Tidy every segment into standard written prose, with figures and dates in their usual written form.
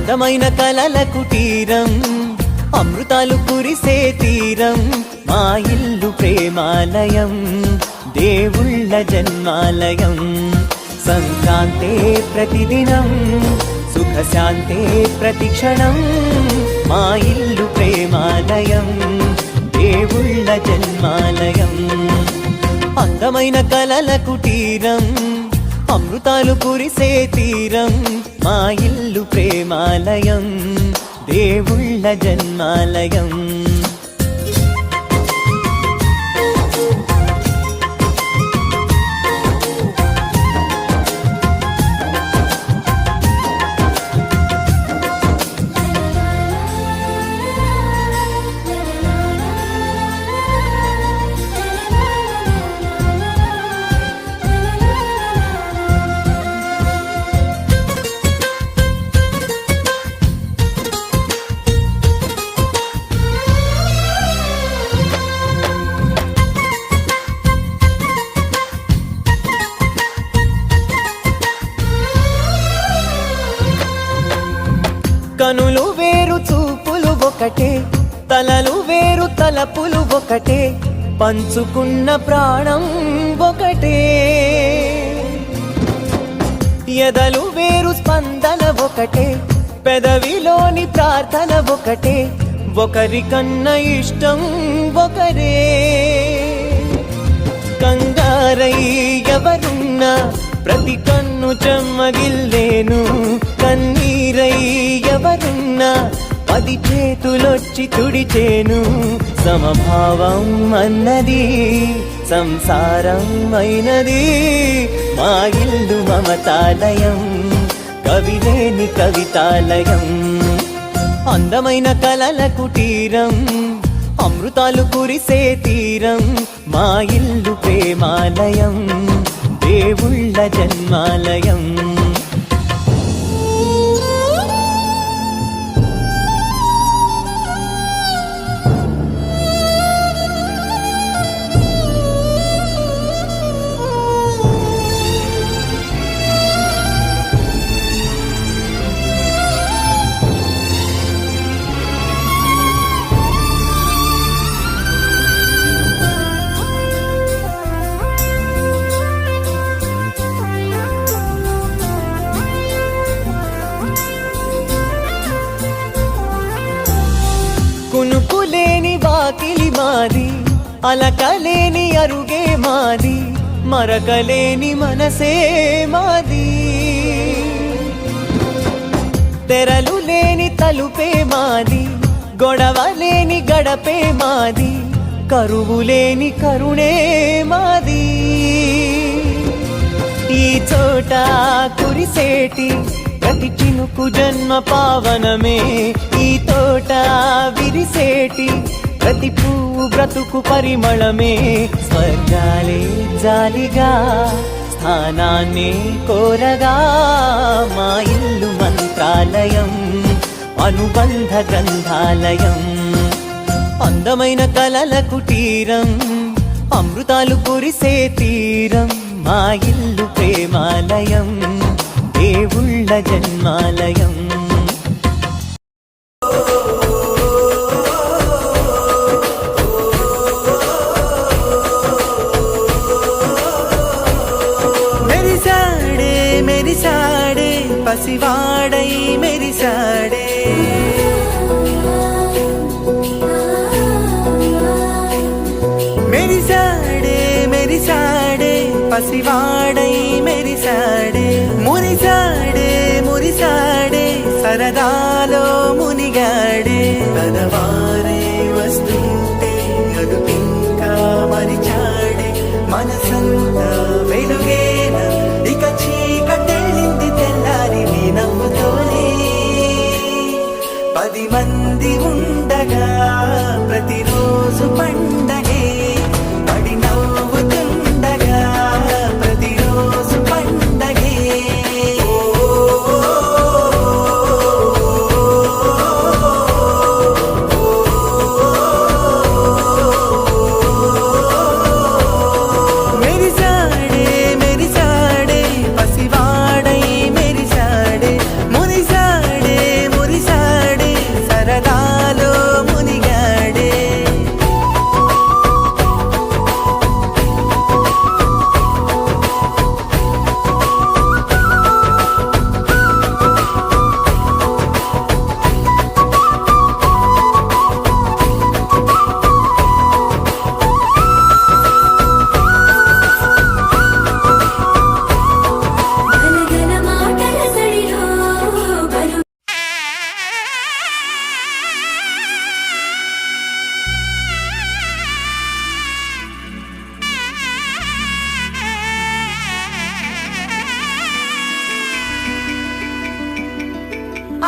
అందమైన కలల కుటీరం, అమృతాలు కురిసే తీరం, మా ఇల్లు ప్రేమాలయం, దేవుళ్ళ జన్మాలయం. సంక్రాంతే ప్రతిదినం, సుఖశాంతే ప్రతిక్షణం, మా ఇల్లు ప్రేమాలయం, దేవుళ్ళ జన్మాలయం. అందమైన కలల కుటీరం, అమృతాలు కురిసే తీరం, మా ఇల్లు ప్రేమాలయం, దేవుళ్ళ జన్మాలయం. కనులు వేరు చూపులు ఒకటే, తలలు వేరు తలపులు ఒకటే, పంచుకున్న ప్రాణం ఒకటే. ఎదలు వేరు స్పందన ఒకటే, పెదవిలోని ప్రార్థన ఒకటే, ఒకరికన్నా ఇష్టం ఒకరే. కంగారై ఎవరున్నా ప్రతి కన్ను చెమ్మగిల్లేను, కన్నీరై ఎవరున్నా 10 చేతులొచ్చి తుడిచేను. సమభావం అన్నది సంసారం అయినది, మా ఇల్లు మమతాలయం, కవిలేని కవితాలయం. అందమైన కలల కుటీరం, అమృతాలు కురిసే తీరం, మా ఇల్లు ప్రేమాలయం, దేవుళ్ళ జన్మాలయం. కునుకులేని వాకిలి మాది, అలకలేని అరుగే మాది, మరకలేని మనసే మాది. తెరలు లేని తలుపే మాది, గొడవ లేని గడపే మాది, కరువు లేని కరుణే మాది. ఈ చోట కురిసేటి ప్రతి చినుకు జన్మ పావనమే, ఈ తోట విరిసేటి ప్రతి పువ్వు బ్రతుకు పరిమళమే. స్వర్గాలే జాలిగా స్థానాన్ని కోరగా, మా ఇల్లు మంత్రాలయం, అనుబంధ గ్రంథాలయం. అందమైన కలల కుటీరం, అమృతాలు కురిసే తీరం, మా ఇల్లు ప్రేమాలయం, దేవుళ్ళ జన్మాలయం. మెరిసాడే మెరిసాడే పసివాడై మెరిసాడే, మెరిసాడే మెరిసాడే పసివాడై మెరిసాడే. మురిసాడే మురిసాడే సరదాలో మునిగాడే, తనవారే వస్తుంటే అదుపింకా మరిచాడే. మనసంతా వెలుగేనా ఇక చీకటెళ్ళింది తెల్లారి నీ నవ్వుతోనే. 10 మంది ఉండగా ప్రతిరోజు పండగే, పడి నవ్వుతుండగా ప్రతిరోజు పండగే.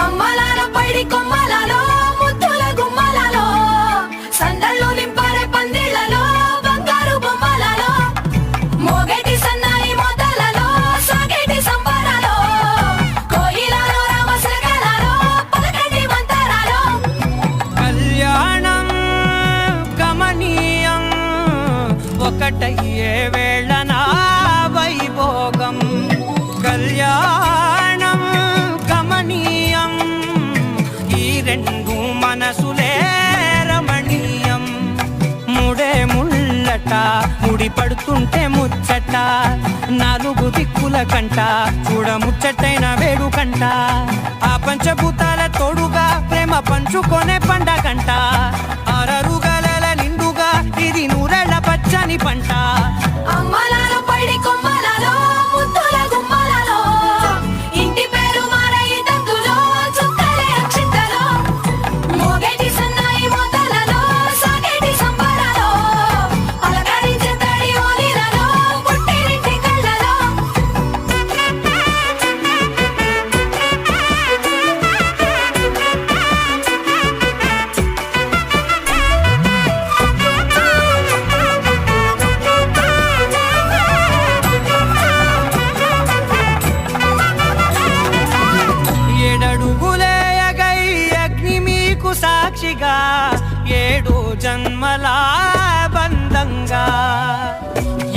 అమ్మలాల పైడి కొమ్మలలో ముద్దుల గుమ్మలలో సందళ్ళు నింపరే పందిళ్లలో బంగారు బొమ్మలలో మోగేటి సన్నాయి మోతలలో సాగేటి సంబరాలో కోయిలలో రామశకలలో పలకటి మంతరాలో కళ్యాణం గమనీయం ఒకటయ్యే వేళ నా వైభోగం కళ్యాణం గమనీయం ఈ రెండు మనసులే రమణీయం ముడే ముళ్ళట ముడి పడుతుంటే ముచ్చట నాలుగు దిక్కుల కంట చూడ ముచ్చటైన వేడుకంట ఆ పంచభూతాల తోడుగా ప్రేమ పంచుకొనే పండగంట ఆరరుగల నిండుగా ఇది నూరెళ్ళ పచ్చని పంట అమ్మలాల పైడి కొమ్మలలో ముద్దుల గుమ్మలలో ఇంటి పేరు మారయి తందులో చుక్కలే అక్షింతలో మోగేటి సన్నాయి మోతలలో సాగేటి సంబరాలో పలకరించే తడి ఓలిలలో పుట్టినింటి కళ్ళలో ఏడడుగులేయగై అగ్ని మీకు సాక్షిగా 7 జన్మల బంధంగా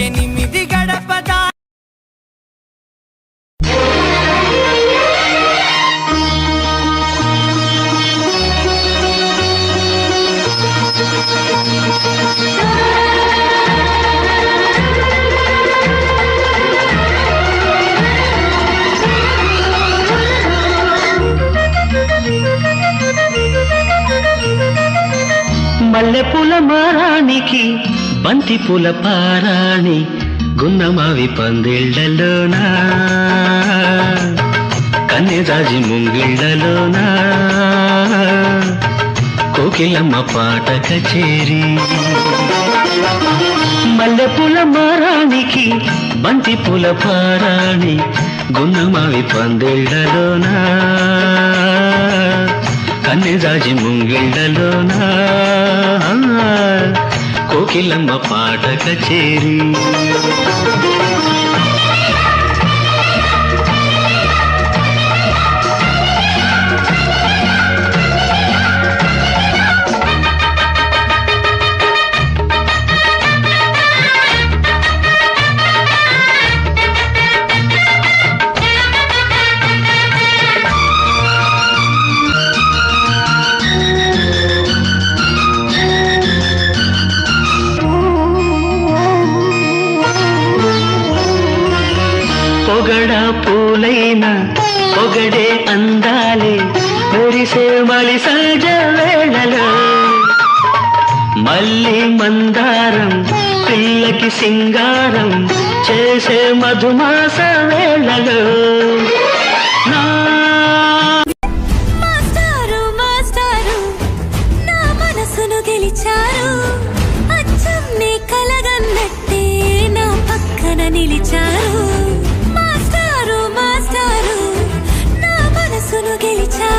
8 గడపదా మల్లెపూల మారానికి బంతి పూల పారాణి గున్నమావి పందిళ్ళలోనా కన్నెజాజి ముంగిళ్ళలోనా కోకిలమ్మ పాట కచేరి మల్లెపూల మారానికి బంతి పూల పారాణి గున్నమావి పందిళ్ళలోనా కన్నెజాజి ముంగిళ్ళలోనా కోకిలమ్మ పాట కచేరి పొగడ పూలైన పొగడే అందాలే మెరిసే మలి సహజ వేళలో మల్లి మందారం పిల్లకి సింగారం చేసే మధుమాస వేళలో మాస్టారు మాస్టారు నా మనసును గెలిచారు అచ్చం నీ కలగన్నట్టే నా పక్కన నిలిచారు